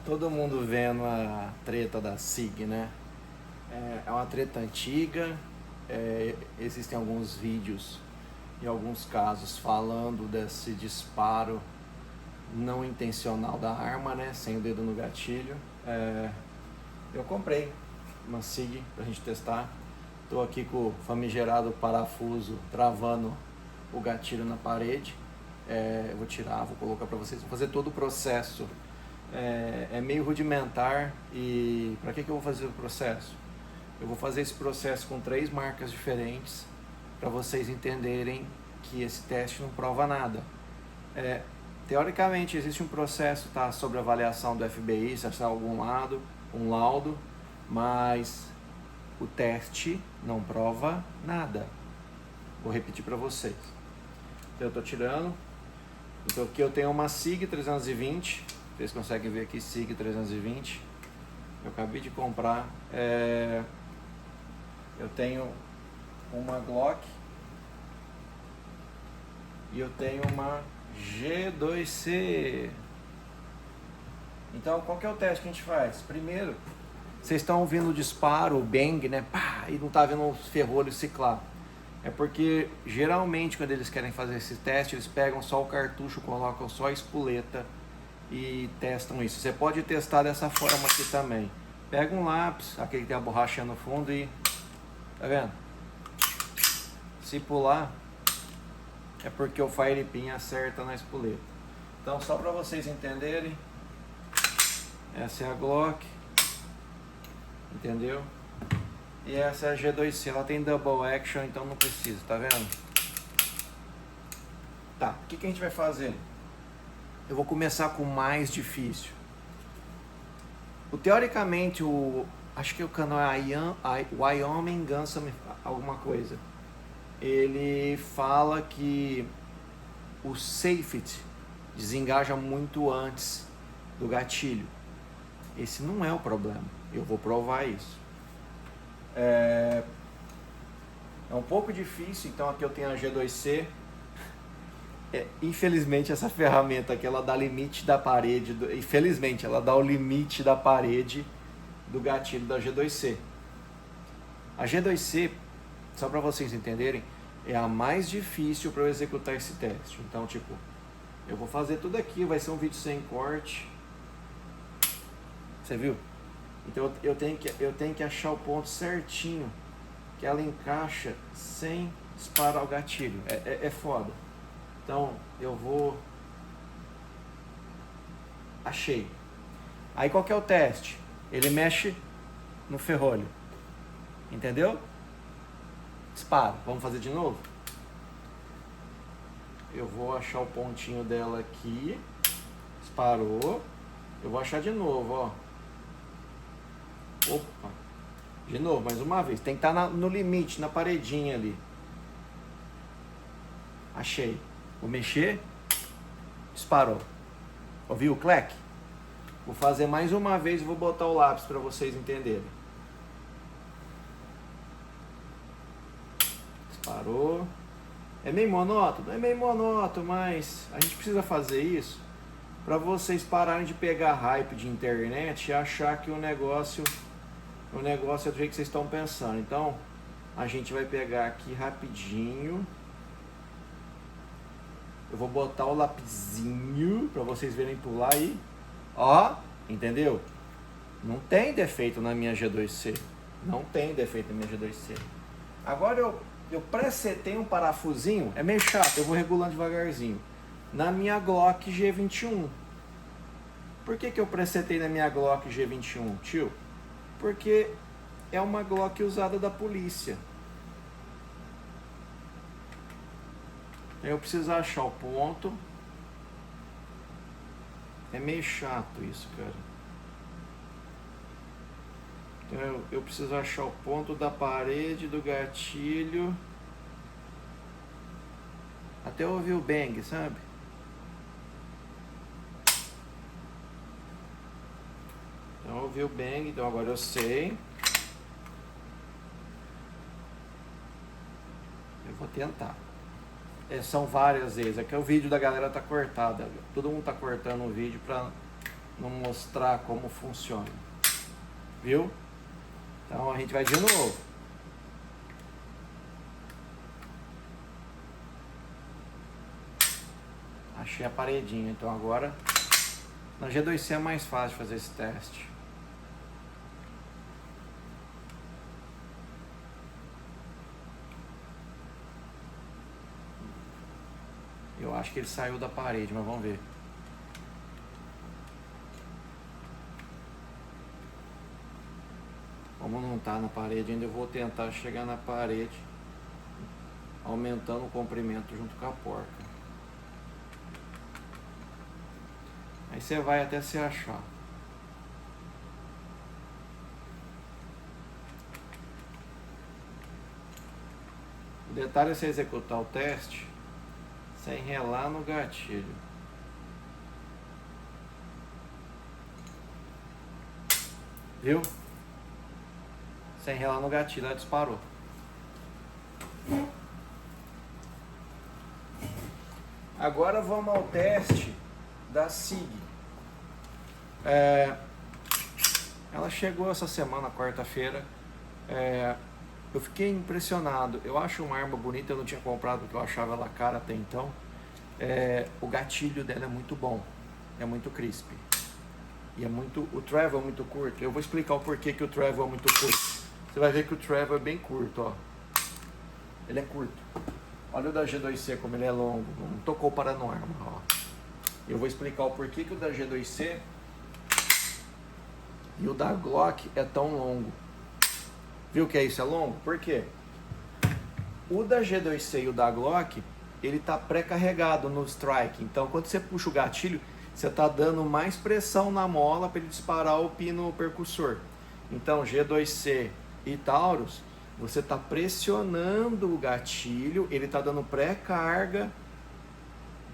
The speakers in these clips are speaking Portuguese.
todo mundo vendo a treta da SIG, né? É uma treta antiga, existem alguns vídeos e alguns casos falando desse disparo não intencional da arma, né? Sem o dedo no gatilho. Eu comprei uma SIG pra gente testar. Tô aqui com o famigerado parafuso travando o gatilho na parede. Eu vou tirar, vou colocar para vocês, vou fazer todo o processo. É meio rudimentar. E para que eu vou fazer o processo? Eu vou fazer esse processo com 3 marcas diferentes para vocês entenderem que esse teste não prova nada. Teoricamente existe um processo, tá, sobre avaliação do FBI, se achar algum lado, um laudo, mas o teste não prova nada. Vou repetir para vocês. Então eu estou tirando. Então aqui eu tenho uma SIG 320, vocês conseguem ver aqui, SIG 320, eu acabei de comprar. Eu tenho uma Glock e eu tenho uma G2C. Então qual que é o teste que a gente faz? Primeiro, vocês estão ouvindo o disparo, o bang, né? Pá, e não tá vendo os ferrolhos ciclar. É porque geralmente quando eles querem fazer esse teste, eles pegam só o cartucho, colocam só a espoleta e testam isso. Você pode testar dessa forma aqui também. Pega um lápis, aquele que tem a borracha no fundo e... Tá vendo? Se pular, é porque o fire pin acerta na espoleta. Então só para vocês entenderem, essa é a Glock, entendeu? E essa é a G2C, ela tem double action, então não precisa, tá vendo? Tá, o que a gente vai fazer? Eu vou começar com o mais difícil. Teoricamente, acho que o canal é Wyoming Gunsome alguma coisa. Ele fala que o safety desengaja muito antes do gatilho. Esse não é o problema, eu vou provar isso. É um pouco difícil, então aqui eu tenho a G2C. Infelizmente essa ferramenta aqui ela dá limite da parede, infelizmente ela dá o limite da parede do gatilho da G2C. A G2C, só para vocês entenderem, é a mais difícil para eu executar esse teste. Então tipo, eu vou fazer tudo aqui, vai ser um vídeo sem corte. Você viu? Então eu tenho que achar o ponto certinho que ela encaixa sem disparar o gatilho. É foda. Então eu vou... Achei. Aí qual que é o teste? Ele mexe no ferrolho. Entendeu? Dispara. Vamos fazer de novo? Eu vou achar o pontinho dela aqui. Disparou. Eu vou achar de novo, ó. Opa, de novo, mais uma vez. Tem que estar no limite, na paredinha ali. Achei. Vou mexer. Disparou. Ouviu o clack? Vou fazer mais uma vez e vou botar o lápis para vocês entenderem. Disparou. É meio monótono? É meio monótono, mas a gente precisa fazer isso para vocês pararem de pegar hype de internet e achar que o negócio é do jeito que vocês estão pensando. Então, a gente vai pegar aqui rapidinho. Eu vou botar o lapisinho para vocês verem pular aí. Ó, entendeu? Não tem defeito na minha G2C. Não tem defeito na minha G2C. Agora eu presetei um parafusinho. É meio chato, eu vou regulando devagarzinho. Na minha Glock G21. Por que eu presetei na minha Glock G21, tio? Porque é uma Glock usada da polícia. Eu preciso achar o ponto. É meio chato isso, cara. Então eu preciso achar o ponto da parede do gatilho. Até ouvir o bang, sabe? Então ouvi o bang, então agora eu sei. Eu vou tentar. São várias vezes. Aqui o vídeo da galera tá cortado. Todo mundo tá cortando o vídeo não mostrar como funciona. Viu? Então a gente vai de novo. Achei a paredinha. Então agora na G2C é mais fácil fazer esse teste. Eu acho que ele saiu da parede, mas vamos ver. Como não está na parede ainda, eu vou tentar chegar na parede, aumentando o comprimento junto com a porca. Aí você vai até se achar. O detalhe é você executar o teste sem relar no gatilho. Viu? Sem relar no gatilho, ela disparou. Agora vamos ao teste da SIG. Ela chegou essa semana, quarta-feira. Eu fiquei impressionado. Eu acho uma arma bonita, eu não tinha comprado porque eu achava ela cara até então. O gatilho dela é muito bom, é muito crisp. E o travel é muito curto. Eu vou explicar o porquê que o travel é muito curto. Você vai ver que o travel é bem curto, ó. Ele é curto. Olha o da G2C como ele é longo. Não tocou para no arma, ó. Eu vou explicar o porquê que o da G2C e o da Glock é tão longo. Viu que isso é longo? Por quê? O da G2C e o da Glock, ele tá pré-carregado no strike. Então, quando você puxa o gatilho, você tá dando mais pressão na mola para ele disparar o pino percussor. Então, G2C e Taurus, você tá pressionando o gatilho, ele tá dando pré-carga.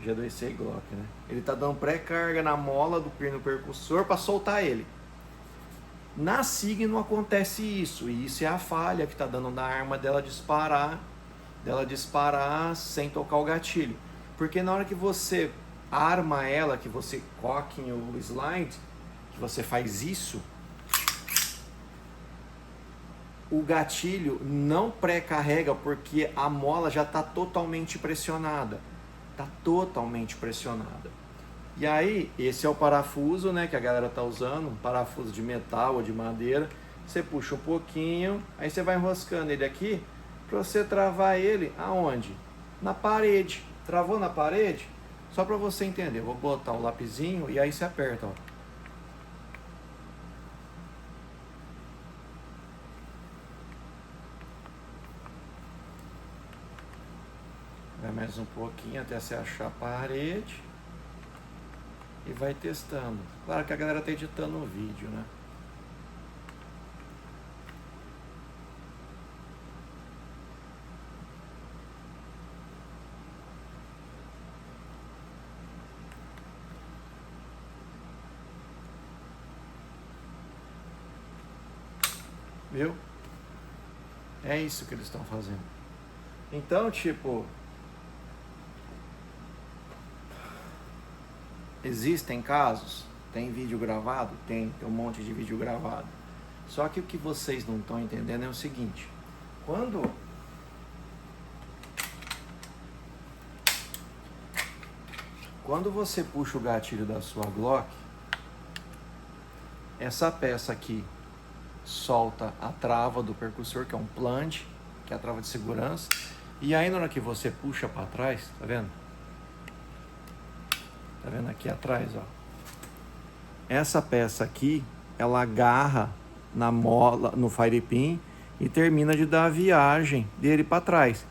G2C e Glock, né? Ele tá dando pré-carga na mola do pino percussor para soltar ele. Na SIG não acontece isso, e isso é a falha que está dando na arma dela disparar sem tocar o gatilho. Porque na hora que você arma ela, que você coque o slide, que você faz isso, o gatilho não pré-carrega porque a mola já está totalmente pressionada. Está totalmente pressionada. E aí, esse é o parafuso, né, que a galera tá usando, um parafuso de metal ou de madeira. Você puxa um pouquinho, aí você vai enroscando ele aqui para você travar ele aonde? Na parede. Travou na parede? Só para você entender. Eu vou botar o lapisinho e aí você aperta, ó. Vai mais um pouquinho até você achar a parede. E vai testando. Claro que a galera está editando o vídeo, né? Viu? É isso que eles estão fazendo. Então, tipo... Existem casos, tem vídeo gravado? Tem um monte de vídeo gravado. Só que o que vocês não estão entendendo é o seguinte: quando você puxa o gatilho da sua Glock, essa peça aqui solta a trava do percussor, que é um plunge, que é a trava de segurança, e aí na hora que você puxa para trás, tá vendo? Tá vendo aqui atrás, ó? Essa peça aqui, ela agarra na mola, no fire pin e termina de dar a viagem dele para trás.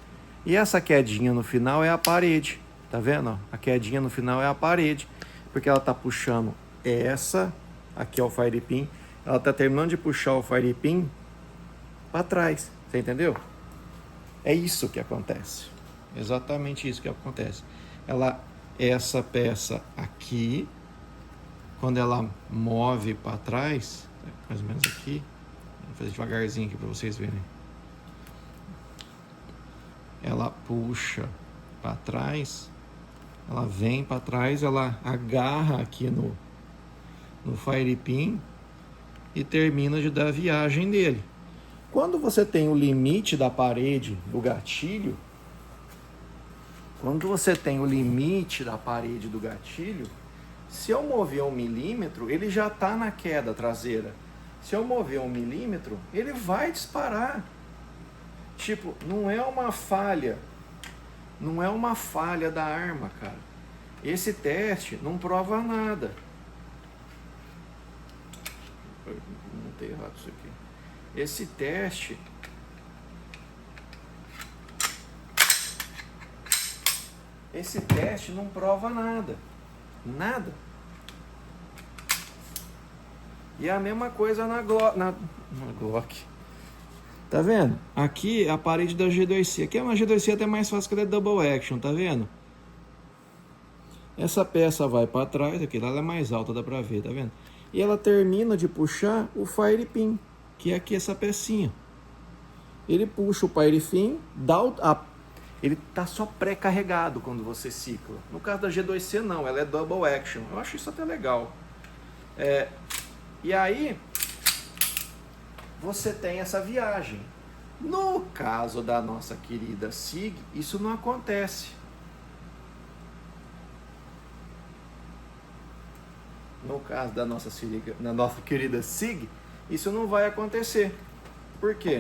E essa quedinha no final é a parede, tá vendo? A quedinha no final é a parede, porque ela tá puxando essa, aqui é o fire pin, ela tá terminando de puxar o fire pin para trás, você entendeu? É isso que acontece, exatamente isso que acontece. Essa peça aqui, quando ela move para trás, mais ou menos aqui, vou fazer devagarzinho aqui para vocês verem. Ela puxa para trás, ela vem para trás, ela agarra aqui no fire pin e termina de dar a viagem dele. Quando você tem o limite da parede do gatilho, se eu mover 1 milímetro, ele já está na queda traseira. Se eu mover 1 milímetro, ele vai disparar. Tipo, não é uma falha da arma, cara. Esse teste não prova nada. Não tem errado isso aqui. Esse teste não prova nada. Nada. E a mesma coisa na Glock. Tá vendo? Aqui é a parede da G2C. Aqui é uma G2C até mais fácil que ela é double action, tá vendo? Essa peça vai para trás, aqui lá ela é mais alta, dá pra ver, tá vendo? E ela termina de puxar o fire pin, que é aqui essa pecinha. Ele puxa o fire pin, ele tá só pré-carregado quando você cicla. No caso da G2C não, ela é double action. Eu acho isso até legal. E aí você tem essa viagem. No caso da nossa querida SIG, isso não acontece. No caso da nossa querida SIG, isso não vai acontecer. Por quê?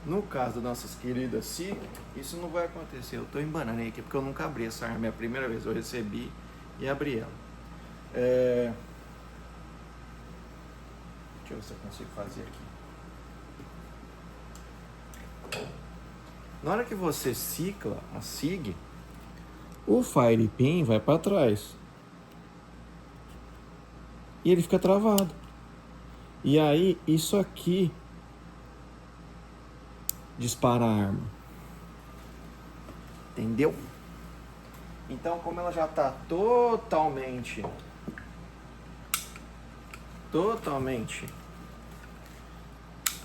No caso das nossas queridas SIG, isso não vai acontecer. Eu estou embanando aqui porque eu nunca abri essa arma. É a primeira vez que eu recebi e abri ela. Deixa eu ver se eu consigo fazer aqui. Na hora que você cicla a SIG, o fire pin vai para trás. E ele fica travado. E aí, isso aqui dispara a arma. Entendeu? Então, como ela já está totalmente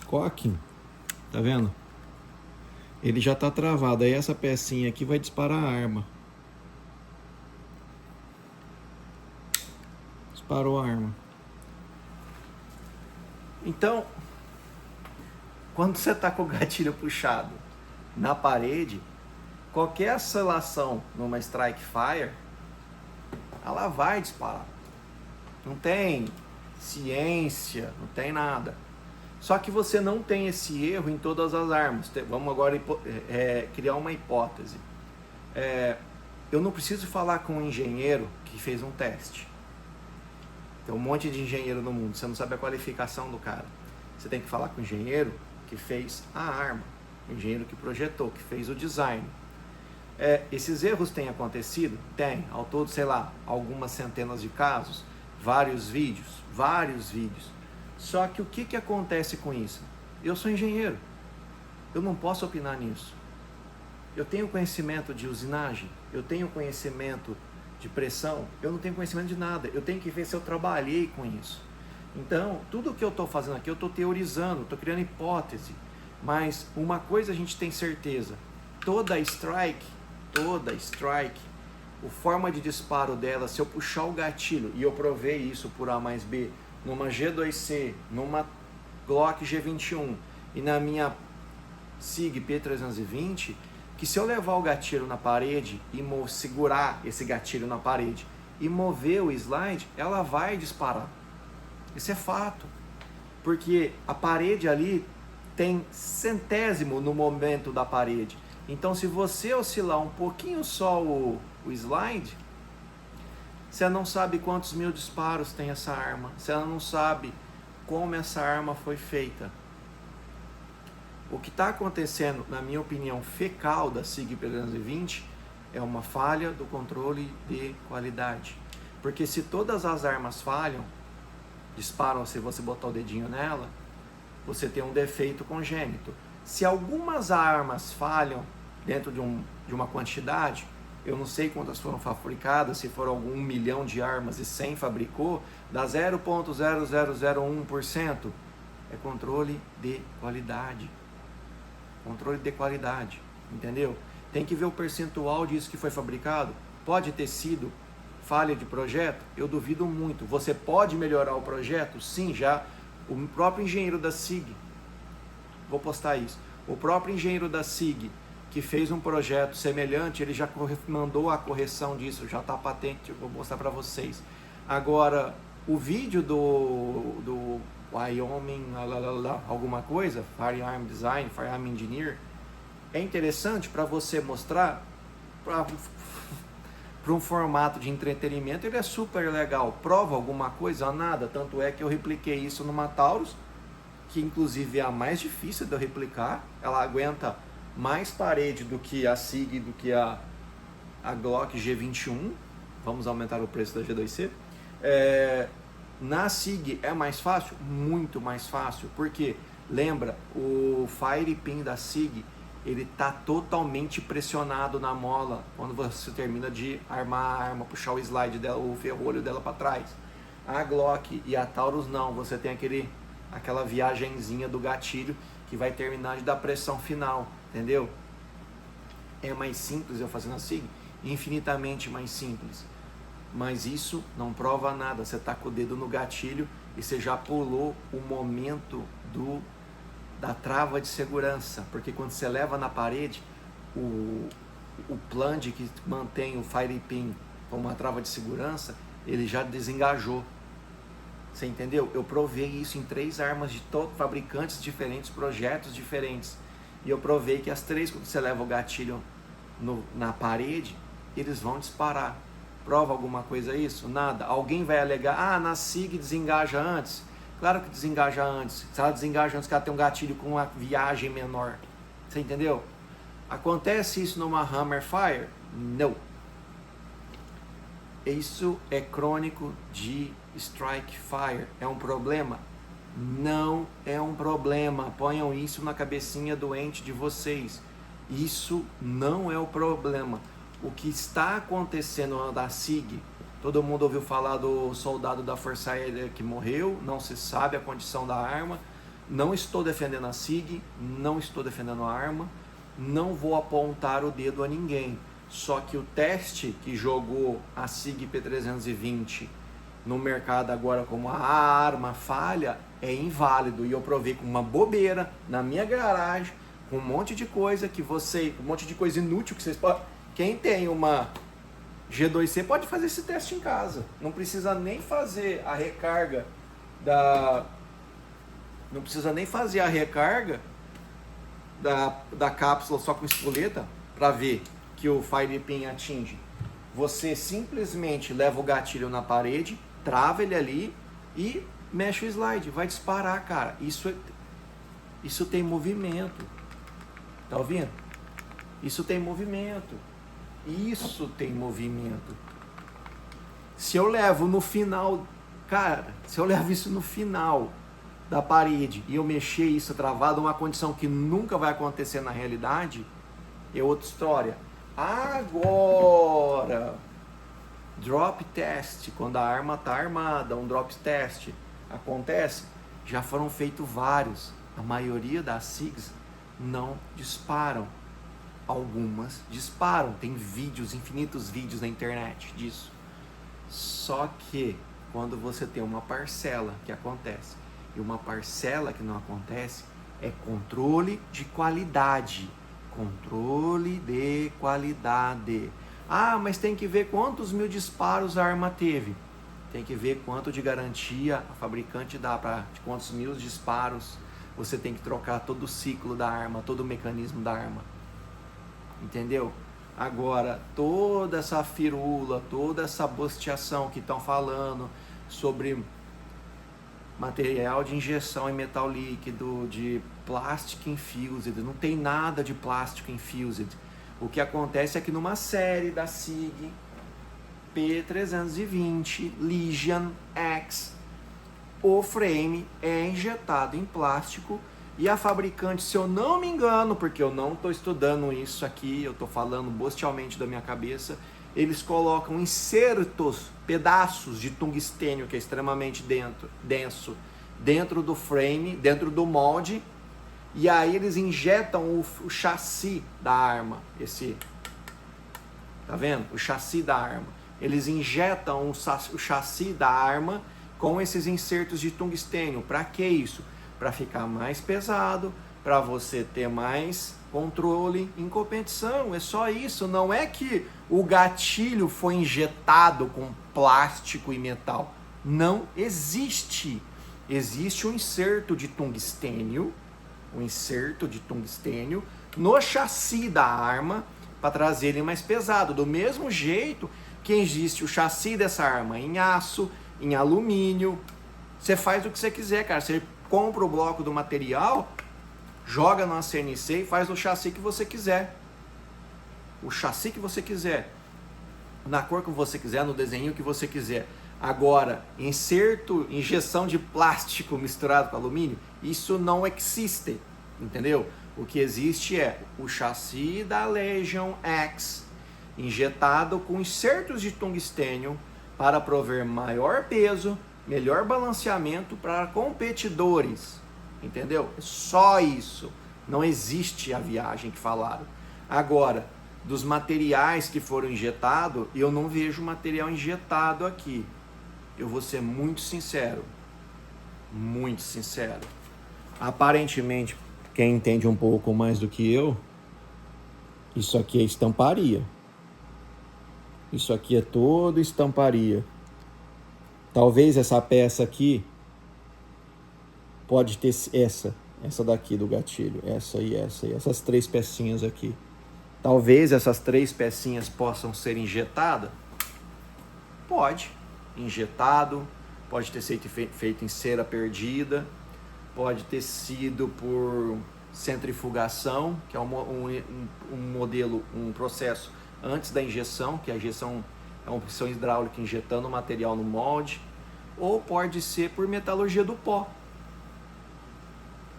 cocking, tá vendo? Ele já está travado. Aí essa pecinha aqui vai disparar a arma. Disparou a arma. Então, quando você está com o gatilho puxado na parede, qualquer oscilação numa strike fire, ela vai disparar. Não tem ciência, não tem nada. Só que você não tem esse erro em todas as armas. Vamos agora criar uma hipótese. Eu não preciso falar com um engenheiro que fez um teste. Tem um monte de engenheiro no mundo, você não sabe a qualificação do cara. Você tem que falar com o engenheiro que fez a arma, o engenheiro que projetou, que fez o design. Esses erros têm acontecido? Tem, ao todo, sei lá, algumas centenas de casos, vários vídeos. Só que o que acontece com isso? Eu sou engenheiro, eu não posso opinar nisso. Eu tenho conhecimento de usinagem, eu tenho conhecimento de pressão, eu não tenho conhecimento de nada, eu tenho que ver se eu trabalhei com isso. Então, tudo que eu estou fazendo aqui, eu estou teorizando, estou criando hipótese, mas uma coisa a gente tem certeza, toda strike, a forma de disparo dela, se eu puxar o gatilho, e eu provei isso por A mais B, numa G2C, numa Glock G21 e na minha SIG P320, que se eu levar o gatilho na parede e segurar esse gatilho na parede e mover o slide, ela vai disparar. Isso é fato, porque a parede ali tem centésimo no momento da parede. Então, se você oscilar um pouquinho só o slide, você não sabe quantos mil disparos tem essa arma, você não sabe como essa arma foi feita. O que está acontecendo, na minha opinião, fecal da SIG P320 é uma falha do controle de qualidade. Porque se todas as armas falham, disparam se você botar o dedinho nela, você tem um defeito congênito. Se algumas armas falham, dentro de uma quantidade, eu não sei quantas foram fabricadas, se foram algum 1 milhão de armas e 100 fabricou, dá 0,0001%. É controle de qualidade. Controle de qualidade, entendeu? Tem que ver o percentual disso que foi fabricado. Pode ter sido falha de projeto? Eu duvido muito. Você pode melhorar o projeto? Sim, já o próprio engenheiro da SIG, vou postar isso, o próprio engenheiro da SIG, que fez um projeto semelhante, ele já mandou a correção disso, já está patente, eu vou mostrar para vocês. Agora, o vídeo do Wyoming, alguma coisa, Firearm Design, Firearm Engineer, é interessante para você mostrar, para um formato de entretenimento, ele é super legal. Prova alguma coisa? Nada. Tanto é que eu repliquei isso numa Taurus, que inclusive é a mais difícil de eu replicar. Ela aguenta mais parede do que a SIG, do que a Glock G21. Vamos aumentar o preço da G2C. Na SIG é mais fácil? Muito mais fácil. Porque, lembra, o Fire Pin da SIG, ele está totalmente pressionado na mola quando você termina de armar a arma, puxar o slide dela, o ferrolho dela para trás. A Glock e a Taurus não, você tem aquela viagenzinha do gatilho que vai terminar de dar pressão final, entendeu? É mais simples eu fazendo assim, infinitamente mais simples. Mas isso não prova nada, você está com o dedo no gatilho e você já pulou o momento da trava de segurança, porque quando você leva na parede, o plunge que mantém o Fire Pin como uma trava de segurança, ele já desengajou. Você entendeu? Eu provei isso em 3 armas de fabricantes diferentes, projetos diferentes. E eu provei que as 3, quando você leva o gatilho na parede, eles vão disparar. Prova alguma coisa isso? Nada. Alguém vai alegar, na SIG desengaja antes. Claro que desengaja antes. Se ela desengaja antes, que ela tem um gatilho com uma viagem menor. Você entendeu? Acontece isso numa Hammerfire? Não. Isso é crônico de Strike Fire. É um problema? Não é um problema. Ponham isso na cabecinha doente de vocês. Isso não é o problema. O que está acontecendo da SIG, todo mundo ouviu falar do soldado da Força Aérea que morreu, não se sabe a condição da arma. Não estou defendendo a SIG, não estou defendendo a arma, não vou apontar o dedo a ninguém. Só que o teste que jogou a SIG P320 no mercado agora como a arma falha é inválido. E eu provei com uma bobeira na minha garagem, com um monte de coisa um monte de coisa inútil que vocês podem. Quem tem uma G2C pode fazer esse teste em casa. Não precisa nem fazer a recarga da cápsula só com espoleta para ver que o Fire Pin atinge. Você simplesmente leva o gatilho na parede, trava ele ali e mexe o slide. Vai disparar, cara. Isso tem movimento. Tá ouvindo? Isso tem movimento. Isso tem movimento. Se eu levo no final, cara, se eu levo isso no final da parede e eu mexer isso travado, uma condição que nunca vai acontecer na realidade, é outra história. Agora, drop test, quando a arma está armada, um drop test acontece, já foram feitos vários. A maioria das SIGs não disparam. Algumas disparam, tem vídeos, infinitos vídeos na internet disso. Só que quando você tem uma parcela que acontece e uma parcela que não acontece, é controle de qualidade. Controle de qualidade. Mas tem que ver quantos mil disparos a arma teve. Tem que ver quanto de garantia a fabricante dá para quantos mil disparos. Você tem que trocar todo o ciclo da arma, todo o mecanismo da arma. Entendeu? Agora, toda essa firula, toda essa bosteação que estão falando sobre material de injeção em metal líquido, de plastic infused, não tem nada de plástico infused. O que acontece é que numa série da SIG P320 Legion X, o frame é injetado em plástico E a fabricante, se eu não me engano, porque eu não estou estudando isso aqui, eu estou falando bostialmente da minha cabeça, eles colocam insertos, pedaços de tungstênio, que é extremamente denso, dentro do frame, dentro do molde, e aí eles injetam o chassi da arma, tá vendo? O chassi da arma. Eles injetam o chassi da arma com esses insertos de tungstênio. Para que isso? Para ficar mais pesado, para você ter mais controle em competição. É só isso. Não é que o gatilho foi injetado com plástico e metal. Não existe. Existe um inserto de tungstênio, no chassi da arma para trazer ele mais pesado. Do mesmo jeito que existe o chassi dessa arma em aço, em alumínio. Você faz o que você quiser, cara. Você compra o bloco do material, joga na CNC e faz o chassi que você quiser. O chassi que você quiser. Na cor que você quiser, no desenho que você quiser. Agora, injeção de plástico misturado com alumínio, isso não existe, entendeu? O que existe é o chassi da Legion X, injetado com insertos de tungstênio para prover maior peso, melhor balanceamento para competidores, entendeu? É só isso, não existe a viagem que falaram. Agora, dos materiais que foram injetados, eu não vejo material injetado aqui. Eu vou ser muito sincero. Muito sincero. Aparentemente, quem entende um pouco mais do que eu, isso aqui é estamparia. Isso aqui é todo estamparia. Talvez essa peça aqui pode ter essa daqui do gatilho, essa e essas 3 pecinhas aqui. Talvez essas 3 pecinhas possam ser injetadas? Pode. Injetado, pode ter sido feito em cera perdida, pode ter sido por centrifugação, que é um modelo, um processo antes da injeção, que a injeção é uma pressão hidráulica injetando o material no molde, ou pode ser por metalurgia do pó.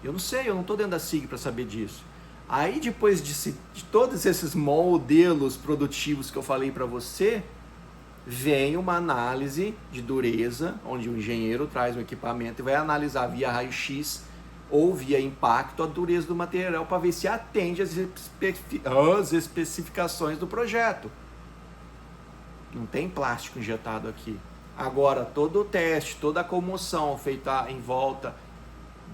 Eu não sei, eu não estou dentro da SIG para saber disso. Aí depois de todos esses modelos produtivos que eu falei para você, vem uma análise de dureza, onde o engenheiro traz um equipamento e vai analisar via raio-x ou via impacto a dureza do material para ver se atende às especificações do projeto. Não tem plástico injetado aqui. Agora, todo o teste, toda a comoção feita em volta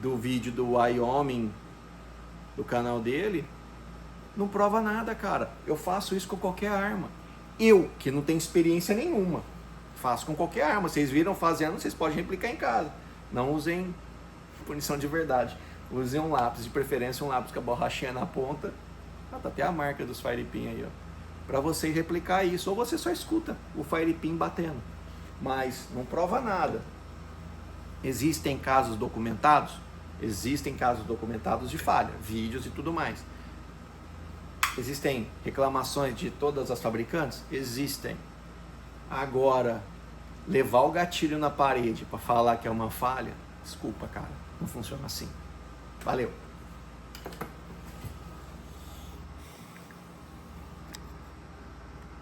do vídeo do Wyoming, do canal dele, não prova nada, cara. Eu faço isso com qualquer arma. Eu, que não tenho experiência nenhuma, faço com qualquer arma. Vocês viram fazendo, vocês podem replicar em casa. Não usem punição de verdade. Usem um lápis, de preferência um lápis com a borrachinha na ponta. Tá até a marca dos Firepin aí, ó. Para você replicar isso. Ou você só escuta o Firepin batendo. Mas não prova nada. Existem casos documentados? Existem casos documentados de falha, vídeos e tudo mais. Existem reclamações de todas as fabricantes? Existem. Agora, levar o gatilho na parede para falar que é uma falha, desculpa, cara, não funciona assim. Valeu!